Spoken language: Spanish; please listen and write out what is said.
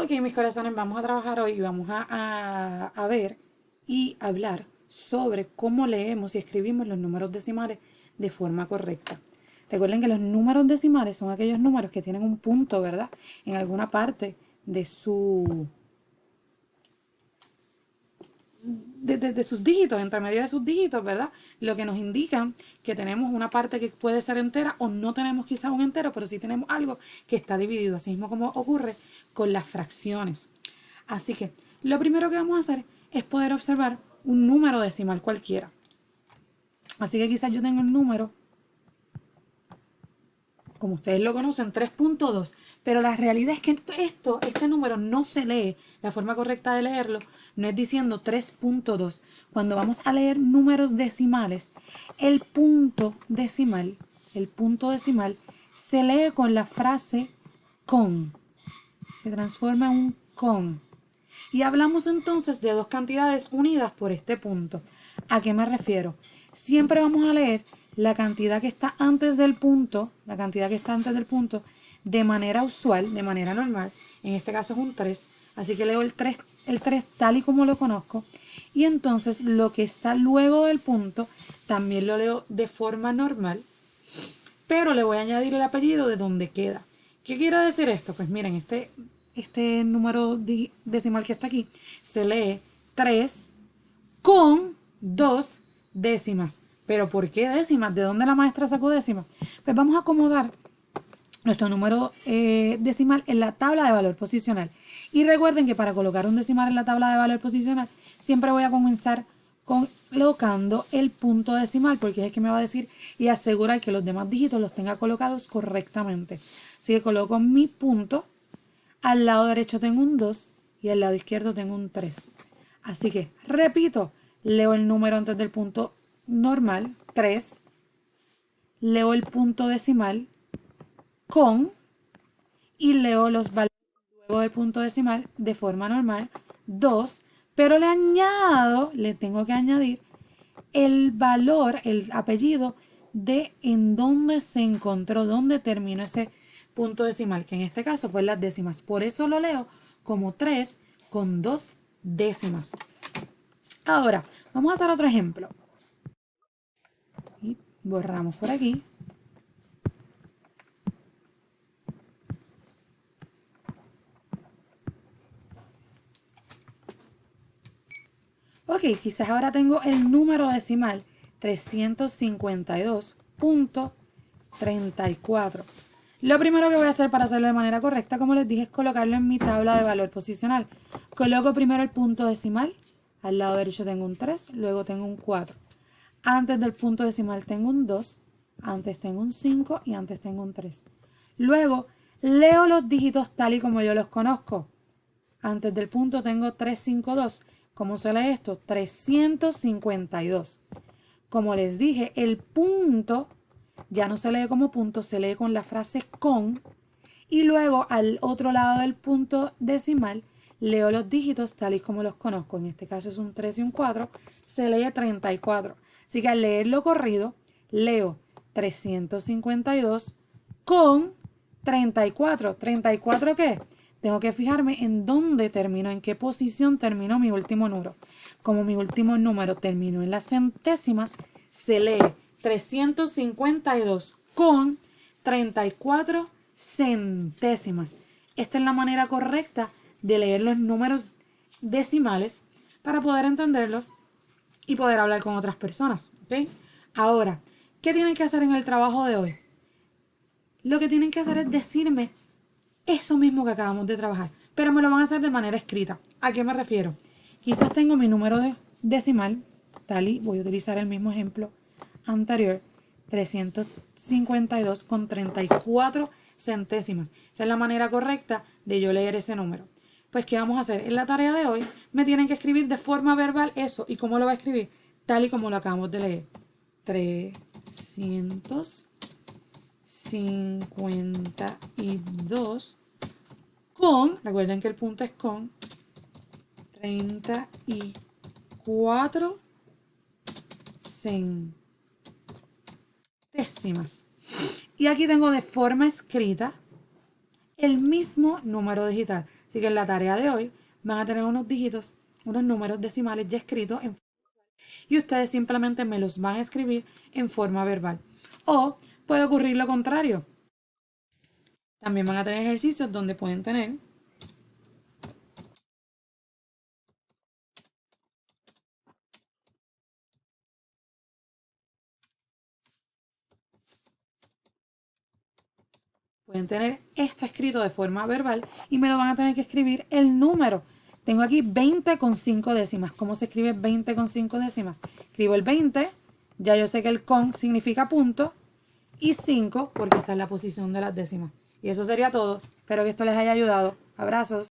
Ok, mis corazones, vamos a trabajar hoy y vamos a ver y hablar sobre cómo leemos y escribimos los números decimales de forma correcta. Recuerden que los números decimales son aquellos números que tienen un punto, ¿verdad? En alguna parte de de sus dígitos, entre medio de sus dígitos, ¿verdad? Lo que nos indica que tenemos una parte que puede ser entera o no tenemos quizás un entero, pero sí tenemos algo que está dividido, así mismo como ocurre con las fracciones. Así que lo primero que vamos a hacer es poder observar un número decimal cualquiera. Así que quizás yo tengo el número, como ustedes lo conocen, 3.2, pero la realidad es que este número no se lee, la forma correcta de leerlo no es diciendo 3.2. Cuando vamos a leer números decimales, el punto decimal se lee con la frase con, se transforma en un con. Y hablamos entonces de dos cantidades unidas por este punto. ¿A qué me refiero? Siempre vamos a leer la cantidad que está antes del punto, de manera usual, de manera normal. En este caso es un 3, así que leo el 3 tal y como lo conozco. Y entonces lo que está luego del punto también lo leo de forma normal, pero le voy a añadir el apellido de donde queda. ¿Qué quiere decir esto? Pues miren, este número decimal que está aquí se lee 3 con 2 décimas. ¿Pero por qué décimas? ¿De dónde la maestra sacó décimas? Pues vamos a acomodar nuestro número decimal en la tabla de valor posicional. Y recuerden que para colocar un decimal en la tabla de valor posicional, siempre voy a comenzar colocando el punto decimal, porque es el que me va a decir y asegurar que los demás dígitos los tenga colocados correctamente. Así que coloco mi punto, al lado derecho tengo un 2 y al lado izquierdo tengo un 3. Así que, repito, leo el número antes del punto normal, 3, leo el punto decimal, con, y leo los valores luego del punto decimal de forma normal, 2, pero le tengo que añadir el valor, el apellido de en dónde se encontró, dónde terminó ese punto decimal, que en este caso fue las décimas. Por eso lo leo como 3 con 2 décimas. Ahora, vamos a hacer otro ejemplo. Y borramos por aquí. Ok, quizás ahora tengo el número decimal 352.34. Lo primero que voy a hacer para hacerlo de manera correcta, como les dije, es colocarlo en mi tabla de valor posicional. Coloco primero el punto decimal, al lado derecho tengo un 3, luego tengo un 4. Antes del punto decimal tengo un 2, antes tengo un 5 y antes tengo un 3. Luego leo los dígitos tal y como yo los conozco. Antes del punto tengo 352. ¿Cómo se lee esto? 352. Como les dije, el punto ya no se lee como punto, se lee con la frase con. Y luego al otro lado del punto decimal leo los dígitos tal y como los conozco. En este caso es un 3 y un 4. Se lee 34. Así que al leerlo corrido, leo 352 con 34. ¿34 qué? Tengo que fijarme en dónde terminó, en qué posición terminó mi último número. Como mi último número terminó en las centésimas, se lee 352 con 34 centésimas. Esta es la manera correcta de leer los números decimales para poder entenderlos y poder hablar con otras personas. ¿Okay? Ahora, ¿qué tienen que hacer en el trabajo de hoy? Lo que tienen que hacer es decirme eso mismo que acabamos de trabajar, pero me lo van a hacer de manera escrita. ¿A qué me refiero? Quizás tengo mi número decimal, tal y voy a utilizar el mismo ejemplo anterior, 352 con 34 centésimas. Esa es la manera correcta de yo leer ese número. Pues, ¿qué vamos a hacer? En la tarea de hoy me tienen que escribir de forma verbal eso. ¿Y cómo lo va a escribir? Tal y como lo acabamos de leer. 352 con, recuerden que el punto es con, 34 centésimas. Y aquí tengo de forma escrita el mismo número digital. Así que en la tarea de hoy van a tener unos dígitos, unos números decimales ya escritos y ustedes simplemente me los van a escribir en forma verbal. O puede ocurrir lo contrario. También van a tener ejercicios donde pueden tener esto escrito de forma verbal y me lo van a tener que escribir el número. Tengo aquí 20 con 5 décimas. ¿Cómo se escribe 20 con 5 décimas? Escribo el 20, ya yo sé que el con significa punto, y 5 porque está en la posición de las décimas. Y eso sería todo. Espero que esto les haya ayudado. Abrazos.